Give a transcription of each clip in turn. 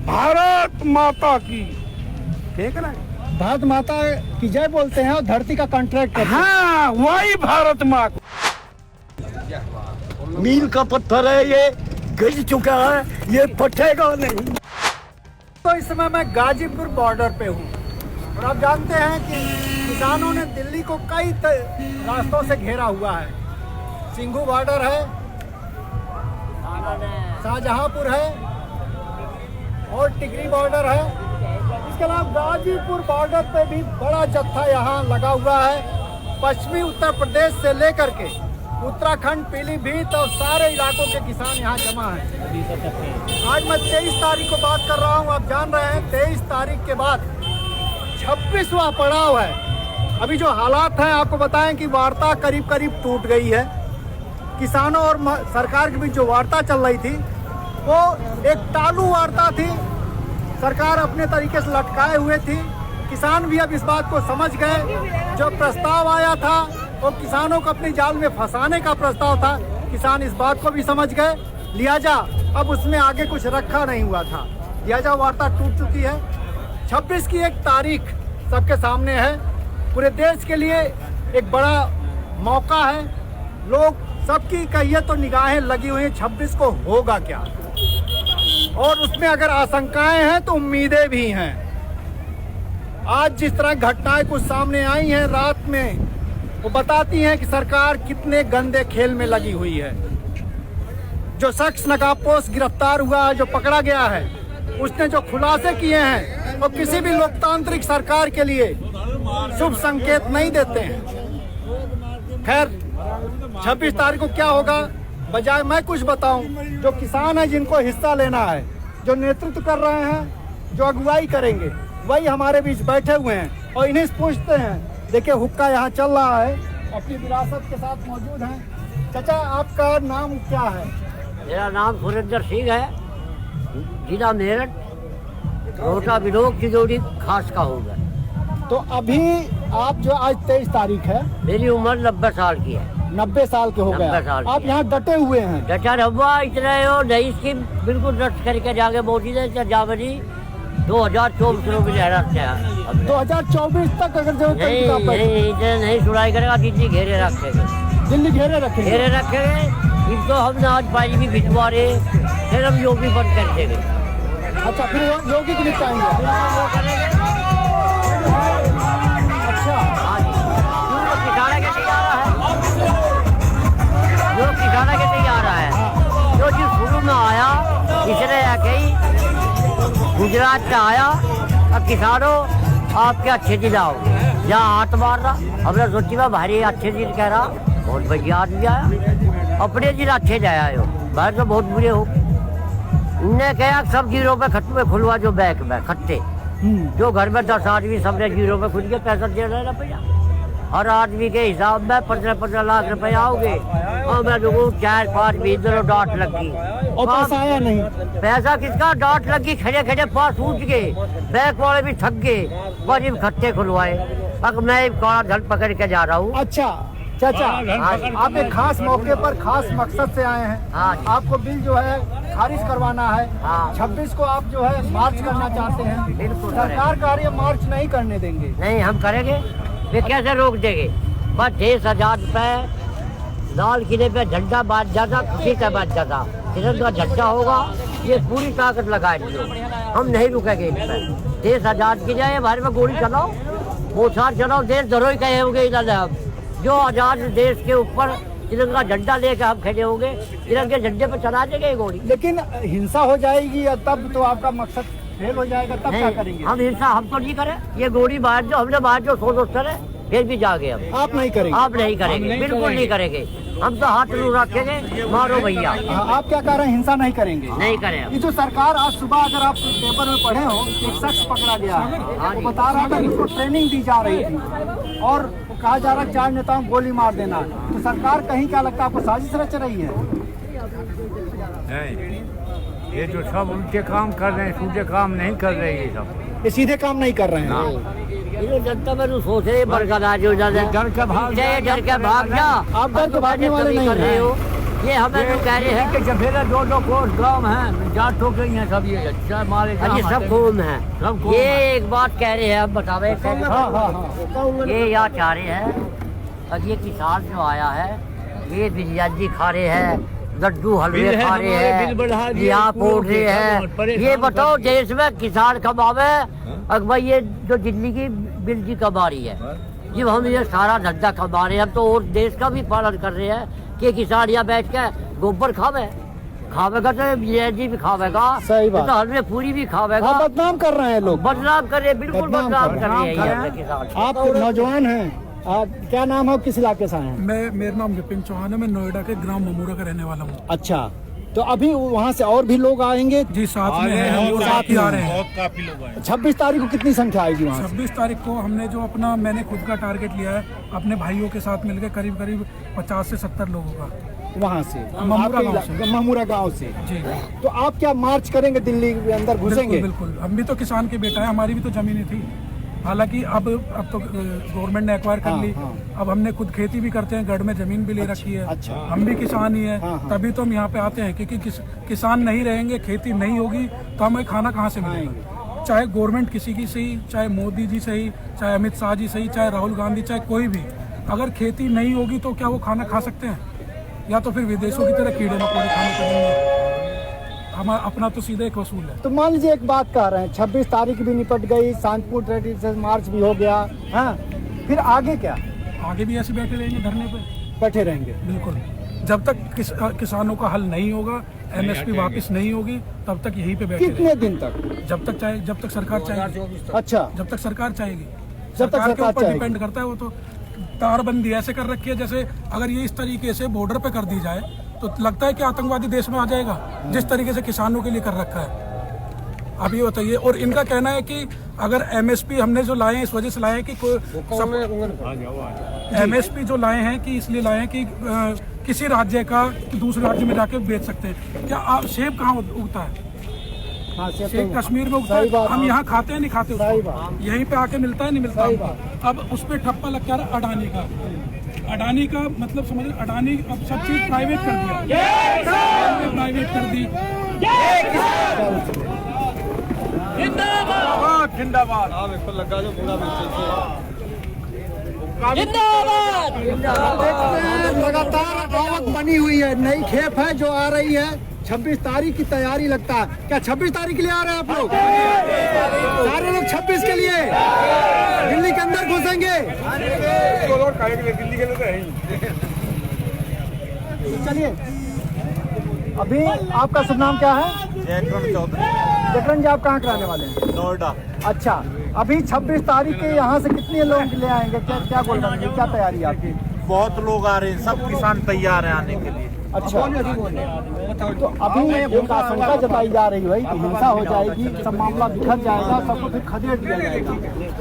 भारत माता की, ठीक है ना, भारत माता की जय बोलते हैं और धरती का कॉन्ट्रैक्ट करते हैं। हाँ वही भारत माँ। मील का पत्थर है, ये गिर चुका है, ये फटेगा नहीं। तो इस समय मैं गाजीपुर बॉर्डर पे हूँ और आप जानते हैं कि किसानों ने दिल्ली को कई रास्तों से घेरा हुआ है। सिंघू बॉर्डर है, शाहजहांपुर है और टिकरी बॉर्डर है। इसके अलावा गाजीपुर बॉर्डर पे भी बड़ा जत्था यहाँ लगा हुआ है। पश्चिमी उत्तर प्रदेश से लेकर के उत्तराखंड, पीलीभीत और सारे इलाकों के किसान यहाँ जमा हैं। आज मैं 23 तारीख को बात कर रहा हूँ। आप जान रहे हैं 23 तारीख के बाद 26वां पड़ाव है। अभी जो हालात हैं आपको बताएं कि वार्ता करीब करीब टूट गई है। किसानों और सरकार के बीच जो वार्ता चल रही थी वो एक टालू वार्ता थी। सरकार अपने तरीके से लटकाए हुए थी। किसान भी अब इस बात को समझ गए। जो प्रस्ताव आया था वो किसानों को अपने जाल में फंसाने का प्रस्ताव था। किसान इस बात को भी समझ गए, लिहाजा अब उसमें आगे कुछ रखा नहीं हुआ था। लिहाजा वार्ता टूट चुकी है। 26 की एक तारीख सबके सामने है। पूरे देश के लिए एक बड़ा मौका है। लोग सबकी कहिए तो निगाहें लगी हुई हैं 26 को होगा क्या, और उसमें अगर आशंकाएं हैं तो उम्मीदें भी हैं। आज जिस तरह घटनाएं कुछ सामने आई हैं रात में, वो बताती हैं कि सरकार कितने गंदे खेल में लगी हुई है। जो शख्स नकाबपोश गिरफ्तार हुआ है, जो पकड़ा गया है, उसने जो खुलासे किए हैं वो किसी भी लोकतांत्रिक सरकार के लिए शुभ संकेत नहीं देते हैं। खैर 26 तारीख को क्या होगा, बजाय मैं कुछ बताऊं, जो किसान है जिनको हिस्सा लेना है, जो नेतृत्व कर रहे हैं, जो अगुवाई करेंगे, वही हमारे बीच बैठे हुए हैं और इन्हें पूछते हैं। देखिए हुक्का यहाँ चल रहा है, अपनी विरासत के साथ मौजूद हैं। चाचा आपका नाम क्या है? मेरा नाम सुरेंद्र सिंह है, जिला मेरठ, रोटा विलोक चिदौड़ी खास का होगा। तो अभी आप जो आज 23 तारीख है, मेरी उम्र 90 साल की है। 90 साल के हो गए 90 साल आप की यहाँ डटे हुए हैं। डटर हुआ इतने हो नई स्कीम बिल्कुल डट करके जाके मोदी ने जावनी 2024 में लहरा है। 2024 तक अगर जरूरत पड़ी तो नहीं सुनाई करेगा। दिल्ली घेरे रखेंगे, दिल्ली घेरे रखेंगे। घेरे रखेंगे। इस तो हम आज पानी भी भिजवा रहे, फिर हम योगी बंद कर देंगे। अच्छा, फिर योगी के निपटाएंगे। अच्छा, जो किसाना के नहीं आ रहा है, जो जिस शुरू में आया इसने कहीं गुजरात से आया। अब किसानों आपके अच्छे दिन आओ, यहाँ हाथ मार रहा, हमने सोची में भारी अच्छे दिन कह रहा, बहुत बढ़िया आदमी आया। अपने दिन अच्छे जाया हो, बाहर तो बहुत बुरे हो। उनने कहा सब जीरो पे खट्टू में खुलवा, जो बैंक में खट्टे, जो घर में 10 आदमी सबने जीरो पे खुल के पैसा दे रहे रुपया। हर आदमी के हिसाब में 15-15 लाख रुपए आओगे और मैं लोगों 4-5 बीस डांट लगी और पैसा आया नहीं। पैसा किसका डांट लगी, खड़े खड़े पास उठ गए, बैंक वाले भी थक गए, गरीब खट्टे खुलवाए। अब मैं कौड़ा धन पकड़ के जा रहा हूँ। अच्छा चाचा, आप एक खास मौके पर खास मकसद से आए हैं। हाँ। आपको बिल जो है खारिज करवाना है। हाँ। 26 को आप जो है मार्च करना चाहते हैं। बिल्कुल सरकार कार्य मार्च नहीं करने देंगे। नहीं, हम करेंगे, वे कैसे रोक देंगे। बस 10,000 रुपए लाल किले पे झंडा बांध जाता, खुशी का बांध जाता, तिरंगा झंडा होगा, ये पूरी ताकत लगा दियो, हम नहीं रुकेंगे इन पर। 10,000 की जाए बाहर में गोली चलाओ, मोसार चलाओ, देश धरोई कहे होंगे इधर। जो आजाद देश के ऊपर तिरंगा झंडा लेकर हम खड़े होंगे, तिरंगे झंडे पर चला देंगे गोली। लेकिन हिंसा हो जाएगी या तब तो आपका मकसद फेल हो जाएगा, तब क्या करेंगे? हम हिंसा हम तो नहीं करें। ये गोली बाहर जो हमने बाहर जो सोच करे फिर भी जागे हम। आप नहीं करेंगे? आप नहीं करेंगे, बिल्कुल नहीं करेंगे। हम तो हाथ रू रखेंगे, मारो भैया। आप क्या कह रहे हैं, हिंसा नहीं करेंगे? नहीं करें। ये जो सरकार आज सुबह अगर आप पेपर में पढ़े हो, एक शख्स पकड़ा गया है, वो बता रहा था कि उसको ट्रेनिंग दी जा रही थी और कहा जा रहा है 4 नेताओं को गोली मार देना। तो सरकार कहीं क्या लगता है आपको साजिश रच रही है? नहीं, ये जो सब उल्टे काम कर रहे हैं, सीधे काम नहीं कर रहे हैं। सब ये सीधे काम नहीं कर रहे हैं। ये जनता में सोच रहे जो डर के भाग डर के भाग जा। आप डर के भागने वाले नहीं कर रहे हो, ये हमें जो कह रहे हैं कि जफेरा 2-2 कोस गांव हैं, जाट ठोक रही हैं सब, ये अच्छा मारे ये सब खून है। सब खून ये है। एक बात कह रहे हैं, अब बतावे ये यहाँ चाह रहे हैं, अब ये किसान जो आया है ये बिरयानी खा रहे हैं, लड्डू हलवे खा रहे हैं, यहाँ पोड़ रहे हैं। ये बताओ देश में किसान कमावे, अब भाई ये जो दिल्ली की बिल की कमा रही है, जब हम ये सारा धंधा कमा रहे हैं, हम तो और देश का भी पालन कर रहे हैं कि किसान यहाँ बैठ के गोबर खावेगा तो बिरयानी भी खावेगा, सही बात। तो हलवे पूरी भी खावेगा। हाँ, बदनाम कर रहे हैं लोग। बदनाम कर रहे हैं, बिल्कुल बदनाम कर रहे हैं ये हैं। अपने किसान। आप नौजवान हैं, आप क्या नाम है, किस इलाके से आए हैं? मेरा नाम विपिन चौहान है। मैं नोएडा के ग्राम ममूरा का रहने वाला हूँ। अच्छा, तो अभी वहाँ से और भी लोग आएंगे? जी साथ में हैं, हम साथ ही आ रहे हैं। काफी लोग आए। 26 तारीख को कितनी संख्या आएगी वहाँ से? 26 तारीख को हमने जो अपना मैंने खुद का टारगेट लिया है, अपने भाइयों के साथ मिलकर करीब करीब 50 से 70 लोगों का। वहाँ से ममूरा गांव से। ममूरा गांव से। जी तो आप क्या मार्च करेंगे, दिल्ली के अंदर घुसेंगे? बिल्कुल। हम भी तो किसान के बेटा है, हमारी भी तो जमीनें थी। हालांकि अब तो गवर्नमेंट ने एक्वायर कर ली। अब हमने खुद खेती भी करते हैं, गढ़ में जमीन भी ले रखी है। अच्छा। हम भी किसान ही हैं, तभी तो हम यहाँ पे आते हैं, क्योंकि किसान नहीं रहेंगे, खेती नहीं होगी तो हमें खाना कहाँ से मिलेगा। चाहे गवर्नमेंट किसी की सही, चाहे मोदी जी सही, चाहे अमित शाह जी सही, चाहे राहुल गांधी, चाहे कोई भी, अगर खेती नहीं होगी तो क्या वो खाना खा सकते हैं? या तो फिर विदेशों की तरह कीड़े मकोड़े खाने पड़ेंगे। हमारा अपना तो सीधा एक वसूल है। तो मान लीजिए एक बात कह रहे हैं, 26 तारीख भी निपट गई, शांतिपूर्ण तरीके से मार्च भी हो गया, हाँ, फिर आगे क्या? आगे भी ऐसे बैठे रहेंगे धरने पे? बैठे रहेंगे बिल्कुल। जब तक किसानों का हल नहीं होगा, MSP वापस नहीं होगी, तब तक यहीं पे बैठे कितने दिन तक? रहेंगे। जब तक सरकार चाहेगी। अच्छा, जब तक सरकार चाहेगी। जब तक सरकार के सरकार ऊपर चाहेगी। डिपेंड करता है। वो तो तारबंदी ऐसे कर रखी है, जैसे अगर ये इस तरीके से बॉर्डर पे कर दी जाए तो लगता है कि आतंकवादी देश में आ जाएगा, जिस तरीके से किसानों के लिए कर रखा है। अब ये बताइए, और इनका कहना है कि अगर MSP हमने जो लाए हैं इस वजह से लाए हैं कि MSP जो लाए हैं कि इसलिए लाए हैं कि किसी राज्य का दूसरे राज्य में जाके बेच सकते हैं। क्या सेब कहाँ उगता है? हाँ, सेब कश्मीर में उगता है, हम यहाँ खाते हैं नहीं खाते उसको? यहीं पे आके मिलता है नहीं मिलता? अब उस पर ठप्पा लग जा रहा अडानी का मतलब समझ, अडानी अब सब चीज प्राइवेट कर दिया, प्राइवेट कर दी। लगातार आवक बनी हुई है, नई खेप है जो आ रही है। 26 तारीख की तैयारी लगता है। क्या 26 तारीख के लिए आ रहे हैं आप लोग? सारे लोग 26 के लिए दिल्ली के अंदर घुसेंगे। चलिए, अभी आपका शुभ नाम क्या है? जयकरण चौधरी, जयकरण जी, आप कहाँ के रहने वाले हैं? नोएडा। अच्छा, अभी 26 तारीख के यहाँ से कितने लोग ले आएंगे? क्या बोल रहे हैं, क्या तैयारी है आपकी? बहुत लोग आ रहे हैं, सब किसान तैयार हैं आने के लिए। अच्छा, तो अभी एक आशंका जताई जा रही है कि हिंसा हो जाएगी, सब मामला बिखर जाएगा, सबको फिर खदेड़ दिया जाएगा।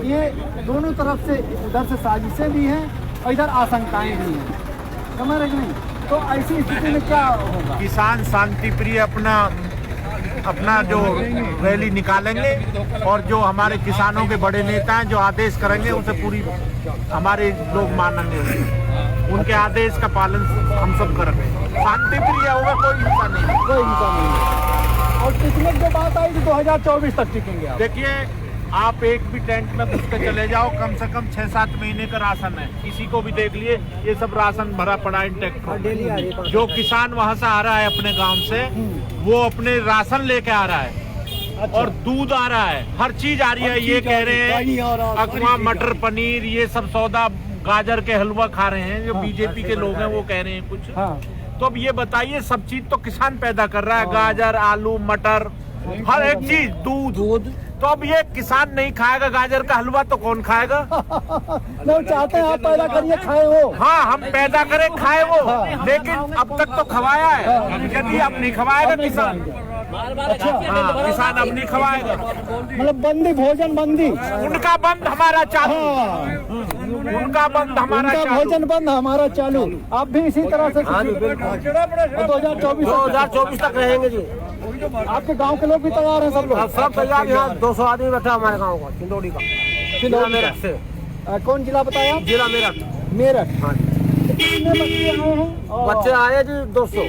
ये दोनों तरफ से, उधर से साजिशें भी हैं और इधर आशंकाएं भी हैं, समझ रहे कि नहीं? तो ऐसी स्थिति में क्या होगा? किसान शांति प्रिय अपना जो रैली निकालेंगे और जो हमारे किसानों के बड़े नेता हैं जो आदेश करेंगे उसे पूरी हमारे लोग मानेंगे, उनके आदेश का पालन हम सब करेंगे। शांति प्रिय होगा, कोई हिंसा नहीं, कोई हिंसा नहीं। और टिकने की बात आई कि 2024 तक टिकेंगे आप। देखिए, आप एक भी टेंट में घुस के चले जाओ, कम से कम 6-7 महीने का राशन है। किसी को भी देख लिए, ये सब राशन भरा पड़ा है ट्रैक्टर। जो किसान वहाँ से आ रहा है अपने गांव से, वो अपने राशन लेके आ रहा है। अच्छा। और दूध आ रहा है, हर चीज आ रही है। ये कह रहे हैं अकवा, मटर पनीर, ये सब सौदा, गाजर के हलवा खा रहे हैं। जो बीजेपी के लोग हैं वो कह रहे हैं कुछ। तो अब ये बताइए, सब चीज तो किसान पैदा कर रहा है, गाजर, आलू, मटर, हर एक चीज, दूध। तो अब ये किसान नहीं खाएगा गाजर का हलवा तो कौन खाएगा? लोग चाहते हैं आप पैदा करिए, खाए वो। हाँ, हम पैदा करें, खाए वो, लेकिन अब तक तो खवाया है। यदि अब नहीं खवाएगा किसान, अच्छा, हाँ, किसान अब नहीं खवाएगा। मतलब बंदी, भोजन बंदी, उनका बंद हमारा चालू, उनका बंद हमारा उनका चालू। भोजन बंद हमारा चालू। आप भी इसी तरह से 2024 तक रहेंगे जी। आपके गांव के लोग भी तैयार हैं? सब लोग सब तैयार। यहाँ 200 आदमी बैठा हमारे गाँव का, चिंदौड़ी का, जिला मेरठ से। कौन जिला बताया? जिला मेरठ। मेरठ। हाँ, किस कितने बच्चे आए हैं? और बच्चे आए जी 200।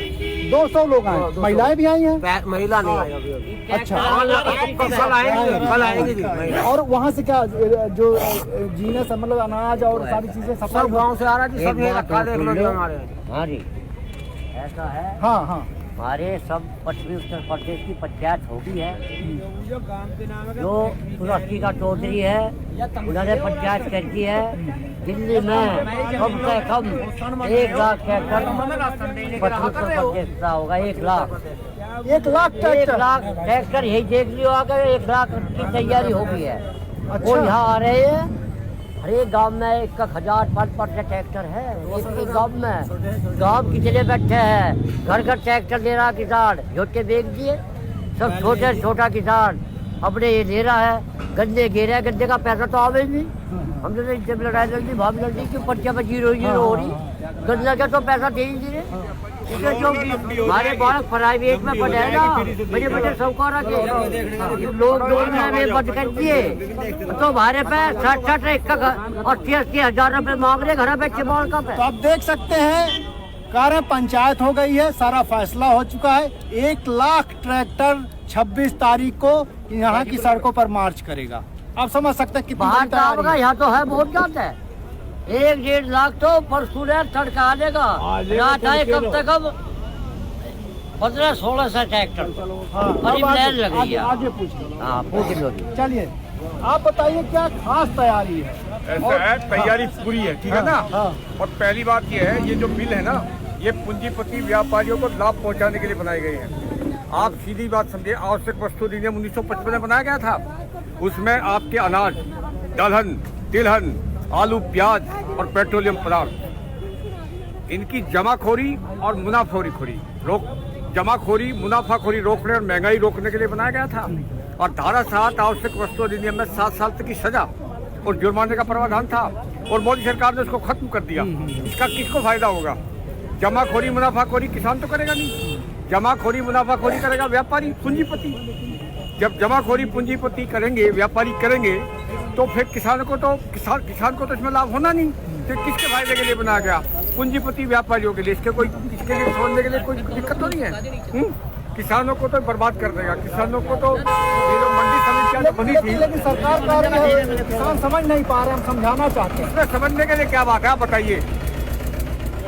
200 लोग आए, महिलाएं भी आई हैं? महिला नहीं आई अभी। अच्छा, कल आएंगे जी महिला। और वहाँ से क्या जो जीने से मतलब अनाज और सारी चीजें सब सफाई? गांव से आ रहा है जी, सब ये एक रखा बात देख लो जी हमारे। हाँ जी, ऐसा है। हाँ हाँ, हमारे सब पश्चिमी उत्तर प्रदेश की पंचायत होगी है, जो तुलसी का चौधरी है, उन्होंने पंचायत कर दी है। दिल्ली में कम से कम 1 लाख ट्रैक्टर पश्चिमी उत्तर प्रदेश का होगा। 1 लाख 1 लाख 1 ट्रैक्टर। लाख ट्रैक्टर यही देख लियो, अगर 1 लाख की तैयारी हो गई है। अच्छा। वो यहाँ आ रहे हैं, हर एक गाँव में 1,000 ट्रैक्टर है। एक गाँव में गाँव कितने बैठे हैं, घर घर ट्रैक्टर ले रहा किसान, झोटे बेच दिए। सब छोटे छोटा किसान अपने ये ले रहा है, गन्ने गे रहे हैं, गन्ने का पैसा तो आवे नहीं। हम तो जब लड़ाई लड़ती भाव लड़ती क्यों पर्चिया में 0-0 हो रही, गन्ने का तो पैसा दे ही नहीं रहे। जो हमारे बालक प्राइवेट में पढ़े हैं ना, बड़े बड़े साहूकार के लोग जो में बंद कर दिए, तो हमारे पे 60-60 और 80,000 रुपए मांग रहे घर बैठे बाल का पे। तो आप देख सकते हैं, कार्य पंचायत हो गई है, सारा फैसला हो चुका है। 1 लाख ट्रैक्टर 26 तारीख को यहाँ की सड़कों पर मार्च करेगा। आप समझ सकते हैं कितनी बाहर बड़ी तैयारी का है। यहाँ तो है बहुत ज्यादा है। 1-1.5 लाख तो परसों सड़क आ जाएगा। रात आए कम से कम 1500-1600 ट्रैक्टर। हाँ, बड़ी अब लाइन लग रही है। आगे पूछ लो। हाँ पूछ लो। चलिए, आप बताइए क्या खास तैयारी है? ऐसा है, तैयारी पूरी है, ठीक है ना। हाँ। और पहली बात ये है, ये जो बिल है ना, ये पूंजीपति व्यापारियों को लाभ पहुंचाने के लिए बनाए गए हैं। आप सीधी बात समझिए, आवश्यक वस्तु अधिनियम 1955 में बनाया गया था। उसमें आपके अनाज, दलहन, तिलहन, आलू, प्याज और पेट्रोलियम पदार्थ, इनकी जमाखोरी और मुनाफाखोरी जमाखोरी मुनाफाखोरी रोकने और महंगाई रोकने के लिए बनाया गया था। और धारा 7 आवश्यक वस्तु अधिनियम में 7 साल तक की सजा और जुर्माने का प्रावधान था, और मोदी सरकार ने उसको खत्म कर दिया। इसका किसको फायदा होगा? जमाखोरी मुनाफाखोरी किसान तो करेगा नहीं, जमाखोरी मुनाफाखोरी करेगा व्यापारी, पूंजीपति। जब जमाखोरी पूंजीपति करेंगे, व्यापारी करेंगे, तो फिर किसान को तो इसमें लाभ होना नहीं। तो किसके फायदे के लिए बनाया गया? पूंजीपति व्यापारियों के लिए। इसके लिए छोड़ने के लिए कोई दिक्कत तो नहीं है। किसानों को तो बर्बाद कर देगा। किसानों को तो ये जो मंडी समितियां बनी थी, लेकिन सरकार कह रही है, किसान समझ नहीं पा रहे, हम समझाना चाहते हैं। इसमें समझने के लिए क्या बात है, आप बताइए।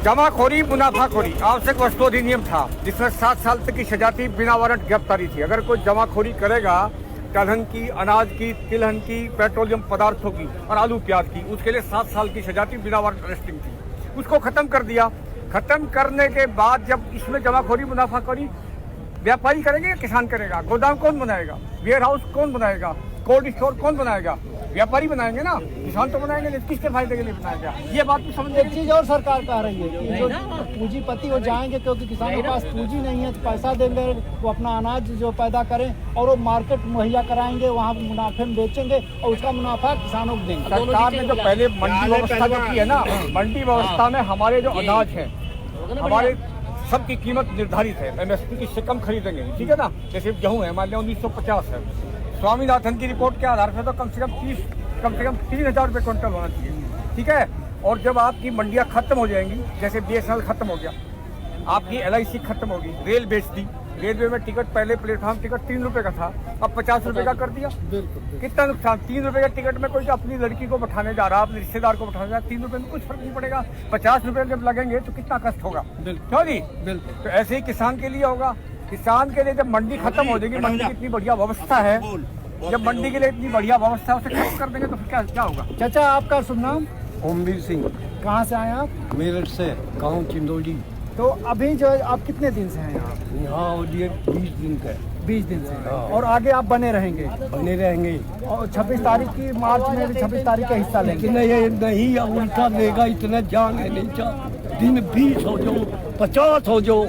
जमाखोरी मुनाफाखोरी आवश्यक वस्तु अधिनियम था, जिसमें 7 साल तक की सजा थी, बिना वारंट गिरफ्तारी थी। अगर कोई जमाखोरी करेगा दलहन की, अनाज की, तिलहन की, पेट्रोलियम पदार्थों की और आलू प्याज की, उसके लिए 7 साल की सजा थी, बिना वारंट अरेस्टिंग थी। उसको खत्म कर दिया। खत्म करने के बाद जब इसमें जमाखोरी मुनाफाखोरी व्यापारी करेंगे या किसान करेगा? गोदाम कौन बनाएगा? वेयर हाउस कौन बनाएगा? कोल्ड स्टोर कौन बनाएगा? व्यापारी बनाएंगे ना, किसान तो बनाएंगे नहीं। किसके फायदे के लिए बनाएगा? ये बात भी समझ। एक चीज और सरकार कह रही है कि जो पूंजीपति वो जाएंगे, क्योंकि किसानों के पास पूंजी नहीं है, तो पैसा देंगे, वो अपना अनाज जो पैदा करें और वो मार्केट मुहैया कराएंगे, वहाँ मुनाफे में बेचेंगे और उसका मुनाफा किसानों को देंगे। सरकार ने जो पहले मंडी व्यवस्था जो की है ना, मंडी व्यवस्था में हमारे जो अनाज है, हमारे सबकी कीमत निर्धारित है, MSP की से कम खरीदेंगे, ठीक है ना। जैसे गेहूँ है, मान लिया 1950 है, स्वामीनाथन की रिपोर्ट के आधार पर तो कम से कम 3,000 रुपये क्विंटल होना चाहिए, ठीक है। और जब आपकी मंडियाँ खत्म हो जाएंगी, जैसे BSNL खत्म हो गया, आपकी LIC खत्म होगी, रेल बेच दी, रेलवे में टिकट पहले प्लेटफॉर्म टिकट 3 रुपए का था, अब 50 रुपए का कर दिया। कितना नुकसान? 3 रुपए का टिकट में कोई अपनी लड़की को बैठाने जा रहा है, अपने रिश्तेदार को बैठाने जा रहा है, 3 रुपए में कुछ फर्क नहीं पड़ेगा। 50 रुपए जब लगेंगे तो कितना कष्ट होगा, क्यों नहीं? तो ऐसे ही किसान के लिए होगा। किसान के लिए जब मंडी खत्म हो जाएगी, मंडी की इतनी बढ़िया व्यवस्था है, जब मंडी के लिए इतनी बढ़िया व्यवस्था है, उसे खत्म कर देंगे तो फिर क्या होगा? चाचा, आपका शुभ नाम? ओमवीर सिंह, कहाँ से आए आप? मेरठ से, गाँव चिंदौली। तो अभी जो आप कितने दिन से हैं यहाँ? यहाँ 20 दिन का। 20 दिन से। और आगे आप बने रहेंगे? बने रहेंगे। और 26 तारीख की मार्च में भी 26 तारीख का हिस्सा लेंगे? नहीं उल्टा देगा, इतने जाएंगे नहीं। दिन 20 हो जो, 50 हो जो,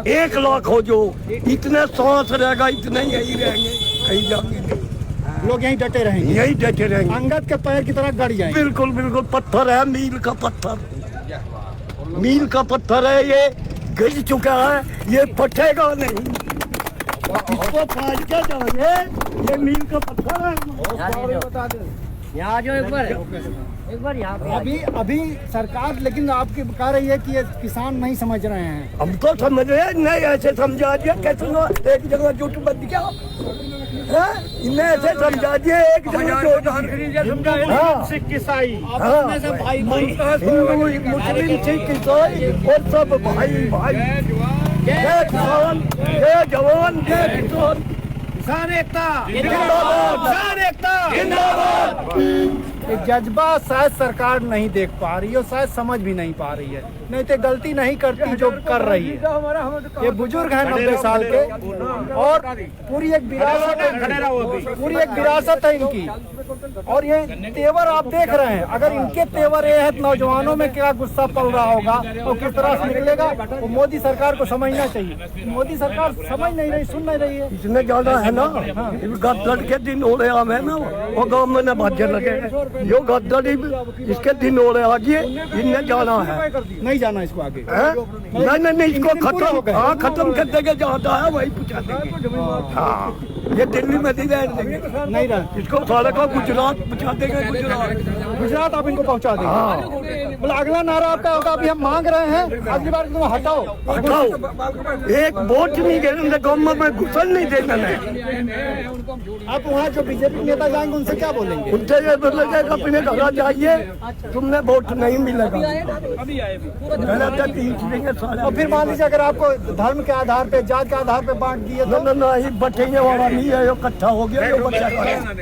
1 लाख हो जो, इतने सांस रहेगा, इतने यही रहेंगे, कहीं जाएंगे नहीं। लोग यहीं डटे रहेंगे? यही डटे रहेंगे, अंगद के पैर की तरह गड़ जाएंगे। बिल्कुल बिल्कुल। पत्थर है, मील का पत्थर, मील का पत्थर है, ये गिर चुका है, ये फटेगा नहीं। इसको फाड़ के जाएंगे, ये मील का पत्थर है। बता दे। यहाँ आ जाओ एक बार यहाँ पे अभी सरकार लेकिन आपकी कह रही है कि ये किसान नहीं समझ रहे हैं। हम तो समझ रहे नहीं, ऐसे समझा दिया कैसे एक जगह जुट बंद क्या इन्हें ऐसे समझा दिए एक जगह हाँ सिख ईसाई हिंदू मुस्लिम सिख ईसाई और सब भाई भाई। जय किसान, जय जवान, जय किसान, किसान एकता जिंदाबाद, किसान एकता जिंदाबाद। ये जज्बा शायद सरकार नहीं देख पा रही है और शायद समझ भी नहीं पा रही है, नहीं तो गलती नहीं करती जो कर रही है। ये बुजुर्ग हैं 90 साल के और पूरी एक विरासत है इनकी। और ये तेवर आप देख रहे हैं, अगर इनके तेवर ये है तो नौजवानों में क्या गुस्सा पल रहा होगा और किस तरह से निकलेगा, वो मोदी सरकार को समझना चाहिए। मोदी सरकार समझ नहीं रही, सुन नहीं रही है। इसमें ज्यादा है ना गद्दड़ के दिन हो रहे हमें ना वो गाँव में न भाजने लगे जो गद्दड़ी इसके दिन हो रहे आगे इनने जाना है, नहीं जाना इसको आगे। नहीं इसको खत्म, हाँ खत्म कर देंगे, जाता है वही पूछा देंगे। हाँ ये दिल्ली में नहीं रहा, इसको सारे को गुजरात पहुँचा देंगे। गुजरात आप इनको पहुंचा देंगे। हाँ बोला अगला नारा आपका होगा, अभी हम मांग रहे हैं अगली बार तुम हटाओ। एक वोट नहीं देने गाँव में घुसन नहीं देना है। आप वहाँ जो बीजेपी नेता जाएंगे उनसे क्या बोलेंगे? उनसे ये बोलेंगे अपने घर जाइए, तुमने वोट नहीं मिलेगा। और फिर मान लीजिए अगर आपको धर्म के आधार पे, जात के आधार पे बांट दिए तो नहीं बटेंगे वाला नहीं है, इकट्ठा हो गया।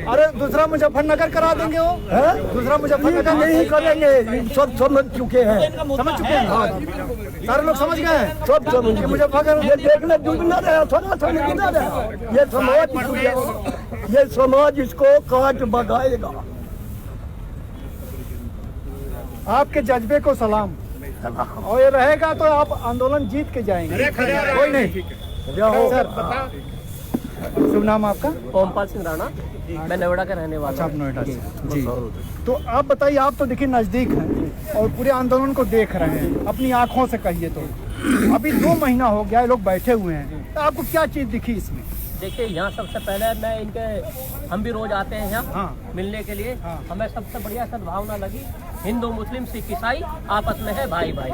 अरे दूसरा मुजफ्फरनगर करा देंगे वो, दूसरा मुजफ्फरनगर नहीं करेंगे, सब समझ चुके हैं। समझ चुके हैं सारे लोग, समझ गए हैं सब समझ मुजफ्फरनगर। ये देखने डूबना रहा, थोड़ा समझना रहा। ये समाज इसको काट भगाएगा। आपके जज्बे को सलाम, और ये रहेगा तो आप आंदोलन जीत के जाएंगे। कोई नहीं सर। शुभ नाम आपका? ओमपाल सिंह राणा, मैं नोएडा का रहने वाला आप नोएडा से जी। तो आप बताइए, आप तो देखिए नजदीक हैं और पूरे आंदोलन को देख रहे हैं, अपनी आंखों से कहिए तो अभी 2 महीना हो गया है, लोग बैठे हुए हैं, तो आपको क्या चीज दिखी इसमें? देखिए यहाँ सबसे पहले मैं हम भी रोज आते हैं यहाँ मिलने के लिए। हमें सबसे बढ़िया सद्भावना लगी, हिंदू मुस्लिम सिख ईसाई आपस में है भाई भाई।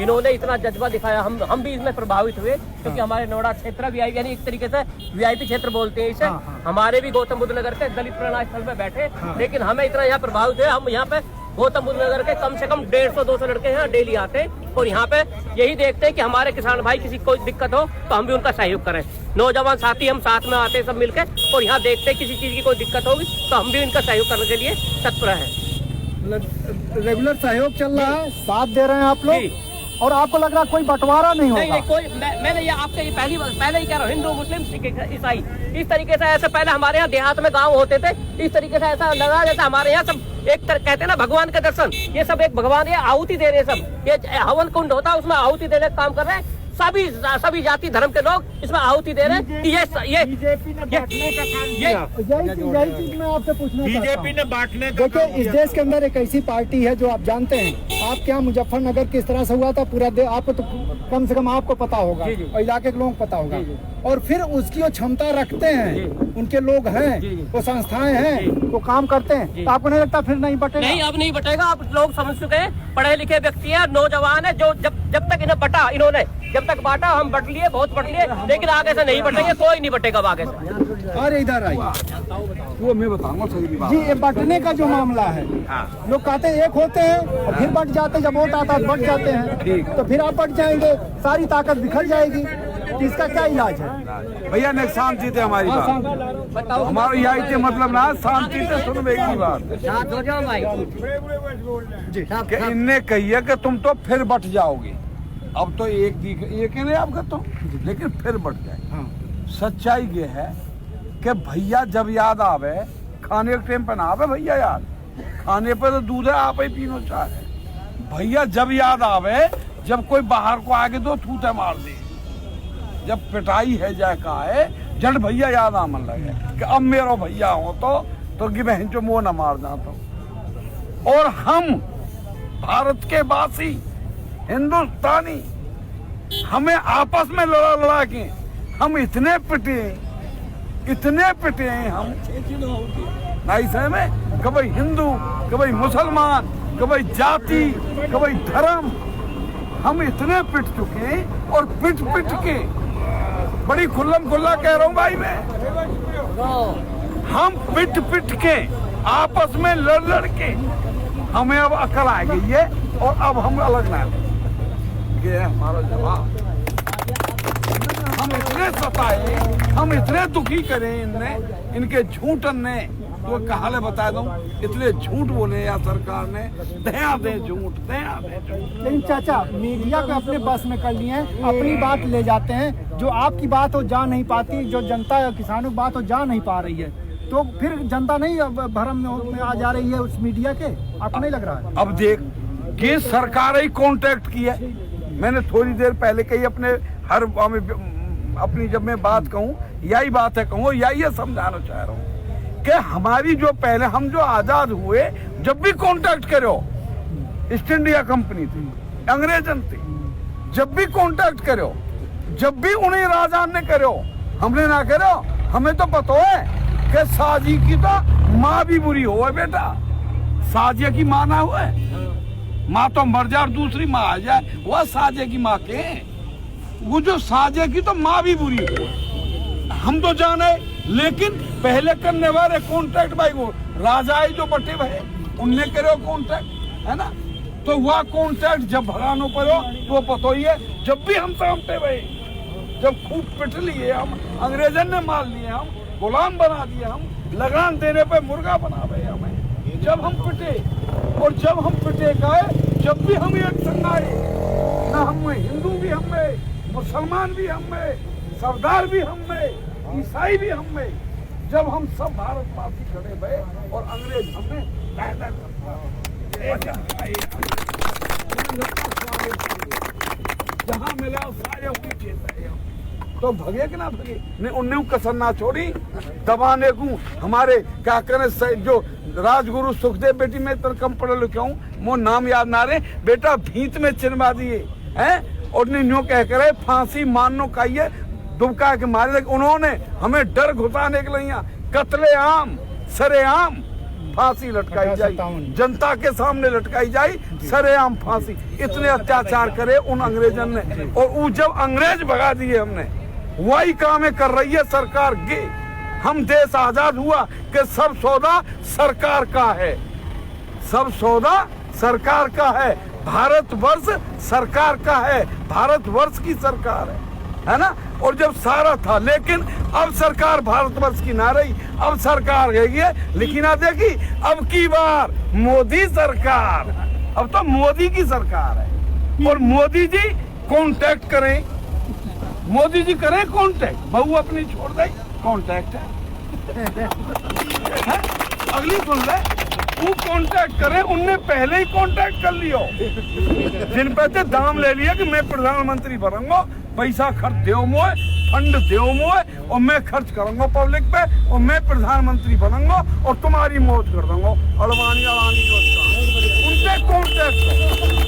इन्होंने इतना जज्बा दिखाया, हम भी इसमें प्रभावित हुए, क्योंकि हमारे नोएडा क्षेत्र VIP यानी एक तरीके से VIP क्षेत्र बोलते हैं इसे। हमारे भी गौतम बुद्ध नगर के दलित प्रेरणा स्थल में बैठे, लेकिन हमें इतना यहाँ प्रभावित हुए। हम यहाँ पे गौतम बुद्ध नगर के कम से कम 150-200 लड़के यहाँ डेली आते हैं और यहाँ पे यही देखते हैं कि हमारे किसान भाई किसी को कोई दिक्कत हो तो हम भी उनका सहयोग करें। नौजवान साथी हम साथ में आते हैं सब मिलकर, और यहाँ देखते हैं किसी चीज की कोई दिक्कत होगी तो हम भी उनका सहयोग करने के लिए तत्पर हैं। रेगुलर सहयोग चल रहा है, साथ दे रहे हैं आप लोग, और आपको लग रहा है कोई बंटवारा नहीं होगा? नहीं कोई, मैंने ये आपसे ये पहले ही कह रहा हूँ, हिंदू मुस्लिम सिख ईसाई इस तरीके से। ऐसे पहले हमारे यहाँ देहात में गांव होते थे, इस तरीके से ऐसा लगा जैसे हमारे यहाँ सब एक कहते हैं ना भगवान का दर्शन, ये सब एक भगवान, ये आहुति दे रहे हैं सब। ये हवन कुंड होता है, उसमें आहुति देने का काम कर रहे हैं सभी जाति धर्म के लोग इसमें आहुति दे रहे हैं। ये बीजेपी ने बांटने का काम किया। यही चीज मैं आपसे पूछना चाहता हूं। बीजेपी ने बांटने का देखिए इस देश के अंदर एक ऐसी पार्टी है जो आप जानते हैं, आपके यहाँ मुजफ्फरनगर किस तरह से हुआ था पूरा आपको तो कम से कम आपको पता होगा और इलाके के लोगों को पता होगा, और फिर उसकी वो क्षमता रखते हैं, उनके लोग हैं, वो संस्थाएं हैं, वो काम करते हैं, तो आपको नहीं लगता फिर नहीं बटेगा? नहीं, अब नहीं बटेगा। अब लोग समझ चुके हैं, पढ़े लिखे व्यक्ति हैं, नौजवान है, जो जब तक इन्हें बटा, इन्होंने जब तक बांटा, हम बट लिए, बहुत बट लिए, लेकिन आगे से नहीं बटेंगे, कोई नहीं बटेगा आगे से। अरे इधर आइए, वो मैं बताऊंगा जी। ये बटने का जो मामला है, लोग कहते हैं एक होते हैं और फिर बट जाते, जब वोट आता है बट जाते हैं, तो फिर आप बट जाएंगे, सारी ताकत बिखर जाएगी। तो इसका क्या इलाज है? भैया ने शांति थे हमारी बात, हमारा यही थे मतलब ना, शांति से सुन मेरी बात। हो जाओ भाई कि इनने कहिए कि तुम तो फिर बट जाओगे, अब तो एक ही नहीं आपका तो, लेकिन फिर बढ़ जाए। सच्चाई ये है कि भैया जब याद आवे, खाने के टाइम पे ना आवे भैया याद, खाने पे तो दूध है, आप ही पीनो चाहे। भैया जब याद आवे, जब कोई बाहर को आके दो थूते मार दे, जब पिटाई है जाए का है, जड़ भैया याद आमन लगे कि अब मेरा भैया हो तो कि बहन जो मुँह न मार जाता। और हम भारत के वासी हिंदुस्तानी, हमें आपस में लड़ा के हम इतने पिटे इतने पिटे हैं हम नहीं सह में, कभी हिंदू, कभी मुसलमान, कभी जाति, कभी धर्म, हम इतने पिट चुके हैं। और पिट पिट के बड़ी खुल्लम खुल्ला कह रहा हूँ भाई मैं, हम पिट पिट के आपस में लड़ लड़ के हमें अब अकल आ गई है और अब हम अलग ना ये हमारा जवाब। हम इतने सताए, हम इतने दुखी करें इनने, इनके झूठन ने, तो कहाले बता दूं, इतने झूठ बोले या सरकार ने, दया दे झूठ, दया दे झूठ। लेकिन चाचा मीडिया को अपने बस में कर लिए हैं, अपनी बात ले जाते हैं, जो आपकी बात हो जा नहीं पाती, जो जनता या किसानों की बात हो जा नहीं पा रही है, तो फिर जनता नहीं भरम में आ जा रही है उस मीडिया के, आपको नहीं लग रहा है? अब देख कि सरकार ही कांटेक्ट किया। मैंने थोड़ी देर पहले कही अपने हर अपनी जब मैं बात कहूँ यही बात है, कहूँ यही समझाना चाह रहा हूँ कि हमारी जो पहले हम जो आजाद हुए, जब भी कांटेक्ट करो, ईस्ट इंडिया कंपनी थी, अंग्रेजन थी, जब भी कांटेक्ट करो, जब भी उन्हें राजा ने करो, हमने ना करो। हमें तो पता है कि साजी की तो माँ भी बुरी हो बेटा, साजिया की माँ ना हुए, माँ तो मर जाए और दूसरी माँ आ जाए, वह साजे की माँ के, वो जो साजे की तो माँ भी बुरी हो, हम तो जाने। लेकिन पहले करने वाले कॉन्ट्रैक्ट भाई वो राजा ही जो बटे भाई उनने करो कॉन्ट्रैक्ट, है ना। तो वह कॉन्ट्रैक्ट जब भगानो पड़ो तो पता ही है, जब भी हम सामने भाई, जब खूब पिट लिए हम, अंग्रेजन ने मार लिए हम, गुलाम बना दिए हम, लगान देने पे मुर्गा बना गए हमें, जब हम पिटे। और जब हम पिटे गए, जब भी हम एक संग आए, ना हम हिंदू भी हमें, मुसलमान भी हमें, सरदार भी हमें, ईसाई भी हमें, जब हम सब भारतवासी खड़े भये और अंग्रेज हमें जहाँ मिला सारे पीछे तो भगे कि ना भगे, ने उन्हें कसर ना छोड़ी दबाने को। हमारे क्या करे जो राजगुरु सुखदेव बेटी में तो कम पढ़े लिखे हूँ, वो नाम याद ना रहे, बेटा भीत में चिन्हवा दिए हैं और न्यू कह करे फांसी माननो चाहिए, दुबका के मारे। उन्होंने हमें डर घुसाने के लिए कत्ले आम सरेआम फांसी लटकाई जाए, जनता के सामने लटकाई जाए सरेआम फांसी। इतने अत्याचार करे उन अंग्रेजन ने, और वो जब अंग्रेज भगा दिए हमने, वही काम कर रही है सरकार गे। हम देश आजाद हुआ कि सब सौदा सरकार का है, सब सौदा सरकार का है, भारतवर्ष सरकार का है, भारतवर्ष की सरकार है ना। और जब सारा था, लेकिन अब सरकार भारतवर्ष की ना रही, अब सरकार रहेगी, लेकिन आप देखी अब की बार मोदी सरकार, अब तो मोदी की सरकार है। और मोदी जी कांटेक्ट करें, मोदी जी करें कांटेक्ट, बहू अपनी छोड़ दे, कांटेक्ट है अगली सुन ले, वो कांटेक्ट करे, उनने पहले ही कांटेक्ट कर लियो, जिन पे ते दाम ले लिया कि मैं प्रधानमंत्री बनूंगा, पैसा खर्च दो मोए, फंड दो मोए, और मैं खर्च करूंगा पब्लिक पे, और मैं प्रधानमंत्री बनूंगा और तुम्हारी मौज कर दूंगा। अड़वानी उनसे कांटेक्ट,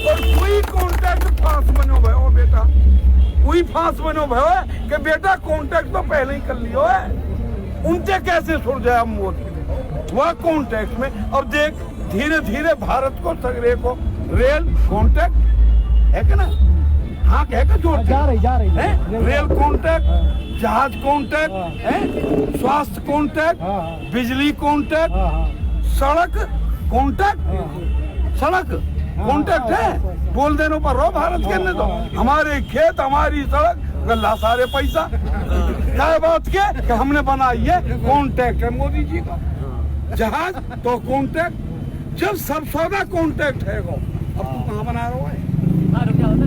और वही कांटेक्ट फांस बनो भयो बेटा, वही फांस बनो भयो कि बेटा कांटेक्ट तो पहले ही कर लियो है। उनसे कैसे सुर जाए हम मोदी वह कांटेक्ट में। अब देख धीरे धीरे भारत को सगरे को रेल कांटेक्ट है कि ना, हाँ कह के जोड़ जा रही है, रेल कांटेक्ट, जहाज कांटेक्ट है, स्वास्थ्य कांटेक्ट, बिजली कांटेक्ट, सड़क कांटेक्ट, सड़क कांटेक्ट है। बोल देने पर रो भारत के ने तो हमारे खेत हमारी सड़क गल्ला सारे पैसा क्या बात के कि हमने बनाई है, कांटेक्ट है मोदी जी का। जहाज तो कांटेक्ट, जब सब सौदा कांटेक्ट है वो, अब तू कहाँ बना रहा है?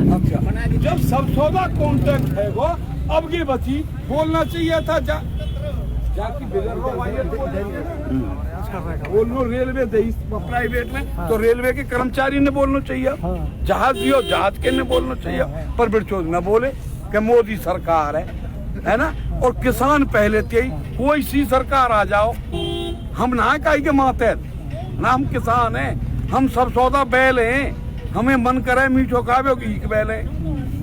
अच्छा, जब सब सौदा कांटेक्ट है वो, अब की बची बोलना चाहिए था जाकी बोलो रेलवे प्राइवेट में, तो रेलवे के कर्मचारी ने बोलना चाहिए, जहाज दियो जहाज के ने बोलना चाहिए, पर बिरचोद न बोले कि मोदी सरकार है ना। और किसान पहले थे, कोई सी सरकार आ जाओ, हम ना काई के मातहत ना, हम किसान हैं, हम सब सौदा बैल हैं, हमें मन करे मीठो खावे ईक बैल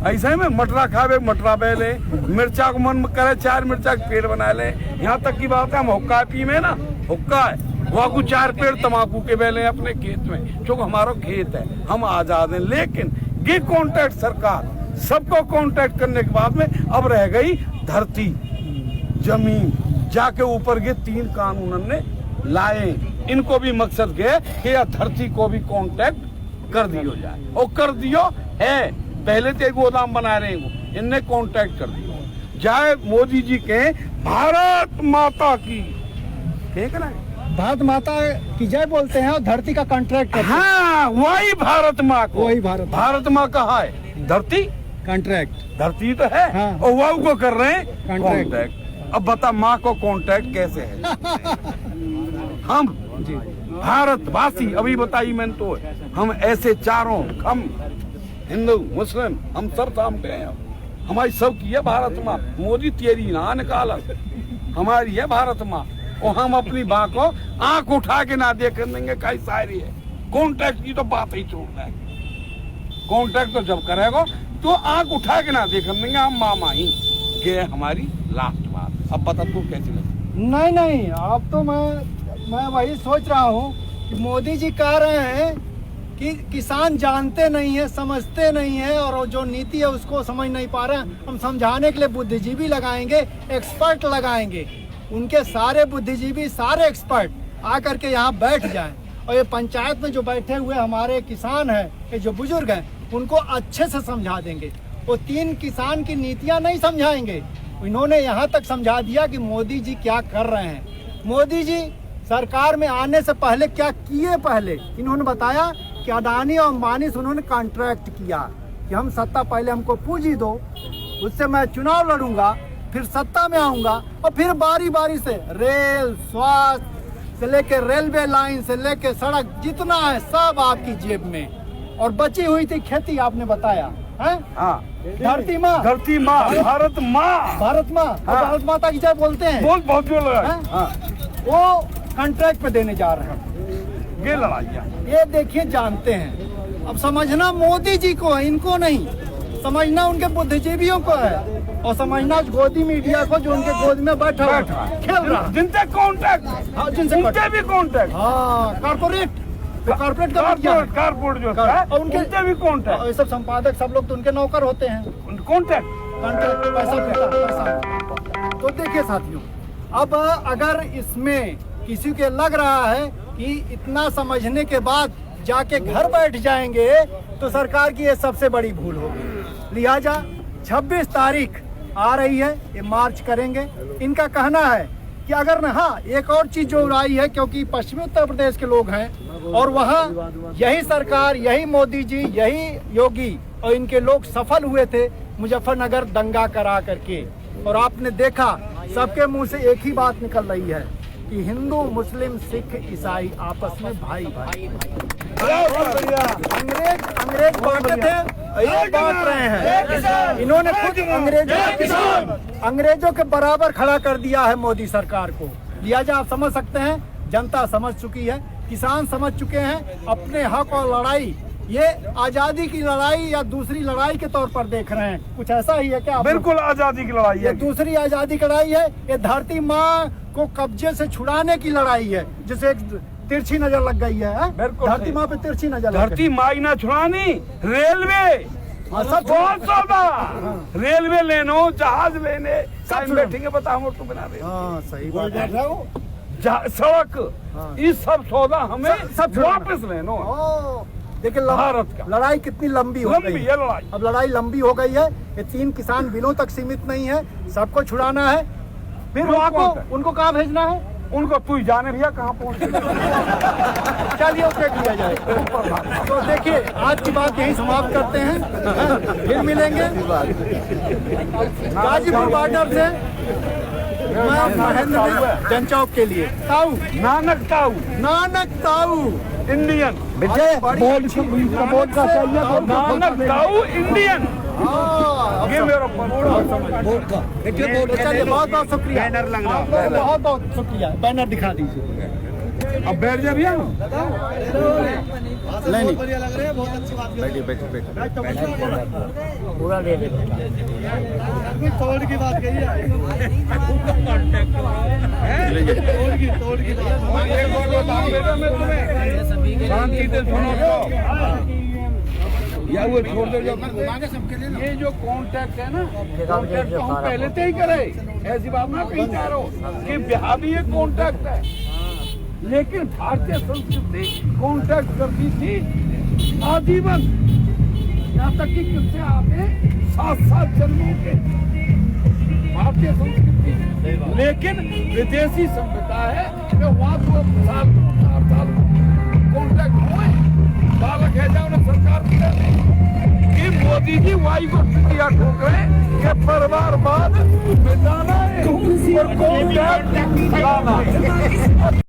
ऐसे में मटरा खावे मटरा बेले, मिर्चा को मन करे 4 मिर्चा के पेड़ बना ले। यहाँ तक की बात है हम हुक्का पी में ना, हुक्का है वहाँ को 4 पेड़ तम्बाकू के बेले अपने खेत में, जो हमारा खेत है, हम आजाद हैं। लेकिन ये कॉन्ट्रैक्ट सरकार सबको कॉन्ट्रैक्ट करने के बाद में अब रह गई धरती जमीन, जाके ऊपर के 3 कानून ने लाए। इनको भी मकसद के कि यह धरती को भी कॉन्ट्रैक्ट कर दियो जाए, और कर दियो है। पहले तो गोदाम बना रहे हैं, इनने कॉन्ट्रैक्ट कर दिया जाए। मोदी जी के भारत माता की, ठीक है ना, भारत माता की जय बोलते हैं और धरती का कॉन्ट्रैक्ट करते हैं। हाँ वही भारत माँ को, वही भारत माँ कहा है, धरती कॉन्ट्रैक्ट, धरती तो है। हाँ। और वाव को कर रहे हैं कॉन्ट्रैक्ट। कॉन्ट्रैक्ट। अब बता माँ को कॉन्ट्रैक्ट कैसे है? हम भारतवासी, अभी बताई मैंने तो, हम ऐसे चारों, हम हिंदू मुस्लिम हम सब सामने हैं। हमारी सब की है भारत माँ। मोदी तेरी ना निकाला, हमारी है भारत माँ। और हम अपनी माँ को आंख उठा के ना देख देंगे, कई शायरी है। कॉन्ट्रैक्ट की तो बात ही छोड़ना है, कॉन्ट्रैक्ट तो जब करेगा तो आंख उठा के ना देख देंगे हम मामा ही। ये हमारी लास्ट बात। अब बता तू कैसी लगी? नहीं, अब तो मैं वही सोच रहा हूँ कि मोदी जी कह रहे हैं कि किसान जानते नहीं है, समझते नहीं है, और जो नीति है उसको समझ नहीं पा रहे हैं। हम समझाने के लिए बुद्धिजीवी लगाएंगे, एक्सपर्ट लगाएंगे। उनके सारे बुद्धिजीवी, सारे एक्सपर्ट आकर के यहाँ बैठ जाएं, और ये पंचायत में जो बैठे हुए हमारे किसान हैं, ये जो बुजुर्ग हैं, उनको अच्छे से समझा देंगे। वो 3 किसान की नीतियाँ नहीं समझाएंगे, इन्होंने यहाँ तक समझा दिया कि मोदी जी क्या कर रहे हैं। मोदी जी सरकार में आने से पहले क्या किए? पहले इन्होंने बताया कि अडानी और अंबानी से उन्होंने कॉन्ट्रैक्ट किया कि हम सत्ता पहले हमको पूंजी दो, उससे मैं चुनाव लड़ूंगा, फिर सत्ता में आऊंगा, और फिर बारी बारी से रेल, स्वास्थ्य से लेके रेलवे लाइन से लेके सड़क जितना है सब आपकी जेब में, और बची हुई थी खेती। आपने बताया है, हाँ, धरती माँ, धरती माँ, भारत माँ, भारत माँ, हाँ। भारत माता की जय बोलते हैं। बहुत जोर लगा। हैं? हाँ, वो कॉन्ट्रैक्ट पे देने जा रहे हैं। ये लड़ाइयाँ ये देखिए, जानते हैं। अब समझना मोदी जी को है, इनको नहीं समझना, उनके बुद्धिजीवियों को है, और समझना गोदी मीडिया को, जो उनके गोद में बैठा हुआ खेल रहा है। जिनसे कॉन्ट्रैक्ट, हाँ, जिनसे उनसे भी कॉन्ट्रैक्ट, हाँ, कारपोरेट कारपोरेट जो है, और उनके भी कॉन्ट्रैक्ट, ये सब संपादक सब लोग तो उनके नौकर होते हैं। कॉन्ट्रैक्ट पैसा मिलता, पैसा। तो देखिए साथियों, अब अगर इसमें किसी के लग रहा है कि इतना समझने के बाद जाके घर बैठ जाएंगे, तो सरकार की ये सबसे बड़ी भूल होगी। लिहाजा 26 तारीख आ रही है, ये मार्च करेंगे। इनका कहना है कि अगर न, हाँ, एक और चीज जो आई है, क्योंकि पश्चिमी उत्तर प्रदेश के लोग हैं, और वहाँ यही सरकार, यही मोदी जी, यही योगी और इनके लोग सफल हुए थे मुजफ्फरनगर दंगा करा करके। और आपने देखा सबके मुंह से एक ही बात निकल रही है कि हिंदू, मुस्लिम, सिख, ईसाई आपस में भाई भाई। अंग्रेज बांटते थे, ये बांट रहे हैं। इन्होंने खुद अंग्रेजों के बराबर खड़ा कर दिया है मोदी सरकार को। लिहाजा आप समझ सकते हैं, जनता समझ चुकी है, किसान समझ चुके हैं। अपने हक और लड़ाई ये आजादी की लड़ाई या दूसरी लड़ाई के तौर पर देख रहे हैं। कुछ ऐसा ही है क्या? बिल्कुल आजादी की लड़ाई ये है, दूसरी आजादी की लड़ाई है। ये धरती माँ को कब्जे से छुड़ाने की लड़ाई है, जिसे एक तिरछी नजर लग गई है। बिल्कुल धरती माँ पे तिरछी नजर लग गई। धरती माई ना छुड़ानी, रेलवे सब बहुत सौदा, रेलवे लेनो, जहाज लेने, सब बैठेंगे, बता हम तो बना रहे, हाँ, सही बात है। सड़क, ये सब सौदा हमें सब वापस लेनो। देखिए भारत का लड़ाई कितनी लंबी हो गई है लड़ाई। अब लड़ाई लंबी हो गई है। ये 3 किसान बिलों तक सीमित नहीं है, सबको छुड़ाना है। फिर वहाँ को उनको कहाँ भेजना है? उनको तू ही जाने भैया कहाँ पहुँचे। चलिए उसके किया जाए। तो देखिए, आज की बात यही समाप्त करते हैं, फिर मिलेंगे। गाजीपुर बॉर्डर से मैं महेंद्र जनचौक के लिए ताऊ, नानक ताऊ इंडियन, नानक ताऊ इंडियन। ये मेरा चलिए, बहुत बहुत शुक्रिया, बहुत बहुत शुक्रिया। बैनर दिखा दीजिए। अब बैठ जा भैया। नहीं बढ़िया लग रहे हैं, बहुत अच्छी बात। बैठिए बैठिए बैठिए। पूरा ले ले तोड़ की बात कही है। तोड़ की बात। एक बात बताऊं बेटा मैं तुम्हें, शांति से सुनो तो। या वो छोड़ दो, ये जो कॉन्ट्रैक्ट है ना, कॉन्ट्रैक्ट तो हम पहले से ही करे। ऐसी बात ना कहीं जा रहा हूँ कि ब्याह भी एक कॉन्ट्रैक्ट है, लेकिन भारतीय संस्कृति कॉन्ट्रैक्ट करती थी आजीवन, यहाँ तक कि किससे आते 7-7 जन्मों के भारतीय संस्कृति। लेकिन विदेशी सभ्यता है कि वहाँ तो 4 साल कॉन्ट्रैक्ट हुए, बालक है जाओ ना सरकार कि मोदी जी वाई को दिया ठोक रहे कि परिवारवाद मिटाना है और कॉन्ट्रैक्ट लाना है।